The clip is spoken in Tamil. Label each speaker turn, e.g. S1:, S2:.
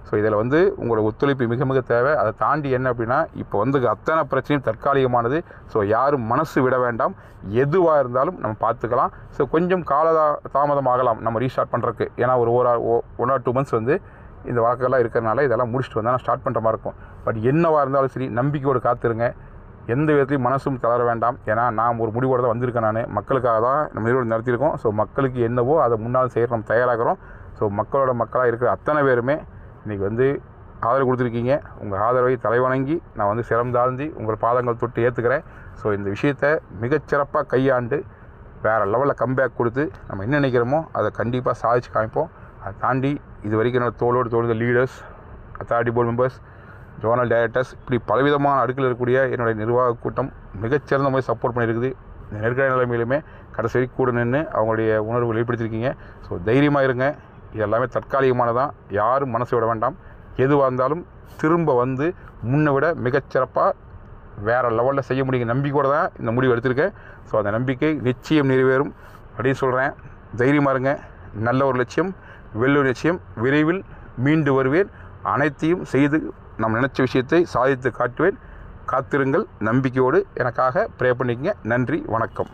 S1: ஸோ இதில் வந்து உங்களோட ஒத்துழைப்பு மிக மிக தேவை. அதை தாண்டி என்ன அப்படின்னா, இப்போ வந்து அத்தனை பிரச்சனையும் தற்காலிகமானது. ஸோ யாரும் மனசு விட வேண்டாம். எதுவாக இருந்தாலும் நம்ம பார்த்துக்கலாம். ஸோ கொஞ்சம் தாமதம் ஆகலாம் நம்ம ரீஸ்டார்ட் பண்ணுறதுக்கு. ஏன்னா ஒரு 1 or 2 months வந்து இந்த வழக்கெல்லாம் இருக்கிறனால இதெல்லாம் முடிச்சுட்டு வந்தால் நான் ஸ்டார்ட் பண்ணுற மாதிரி இருக்கும். பட் என்னவாக இருந்தாலும் சரி, நம்பிக்கையோடு காத்துருங்க. எந்த விதத்துலையும் மனசும் தளர வேண்டாம். ஏன்னா நான் ஒரு முடிவோடு தான் வந்திருக்கேன். நான் மக்களுக்காக தான் நம்ம நிறுவனம் நடத்தியிருக்கோம். ஸோ மக்களுக்கு என்னவோ அதை முன்னால் செய்ய நம்ம தயாராகிறோம். ஸோ மக்களாக இருக்கிற அத்தனை பேருமே இன்றைக்கி வந்து ஆதரவு கொடுத்துருக்கீங்க. உங்கள் ஆதரவை தலைவணங்கி நான் வந்து சிரம் தாழ்ந்தி உங்கள் பாதங்கள் தொட்டு ஏற்றுக்கிறேன். ஸோ இந்த விஷயத்தை மிகச்சிறப்பாக கையாண்டு வேறு லெவலில் கம்பேக் கொடுத்து நம்ம என்ன நினைக்கிறோமோ அதை கண்டிப்பாக சாதிச்சு காமிப்போம். அதை தாண்டி இது வரைக்கும் என்னோடய தோளோடு leaders, authority board members, zonal directors, இப்படி பலவிதமான அடுக்கில் இருக்கக்கூடிய என்னுடைய நிர்வாக கூட்டம் மிகச்சிறந்த மாதிரி சப்போர்ட் பண்ணியிருக்குது. இந்த நெருக்கடி நிலைமையிலுமே கடைசி வரைக்கும் கூட நின்று அவங்களுடைய உணர்வு வெளிப்படுத்தியிருக்கீங்க. ஸோ தைரியமாக இருங்க. இது எல்லாமே தற்காலிகமானதான். யாரும் மனசு விட வேண்டாம். எதுவாக இருந்தாலும் திரும்ப வந்து முன்னை விட மிகச்சிறப்பாக வேறு லெவலில் செய்ய முடியும் நம்பிக்கையோடு தான் இந்த முடிவு எடுத்திருக்கேன். ஸோ அந்த நம்பிக்கை நிச்சயம் நிறைவேறும் அப்படின்னு சொல்கிறேன். தைரியமாக இருங்க. நல்ல ஒரு லட்சியம், வெள்ளூர் லட்சியம். விரைவில் மீண்டு வருவேன். அனைத்தையும் செய்து நம்ம நினச்ச விஷயத்தை சாதித்து காட்டுவேன். காத்திருங்கள். நம்பிக்கையோடு எனக்காக ப்ரே பண்ணிக்கங்க. நன்றி, வணக்கம்.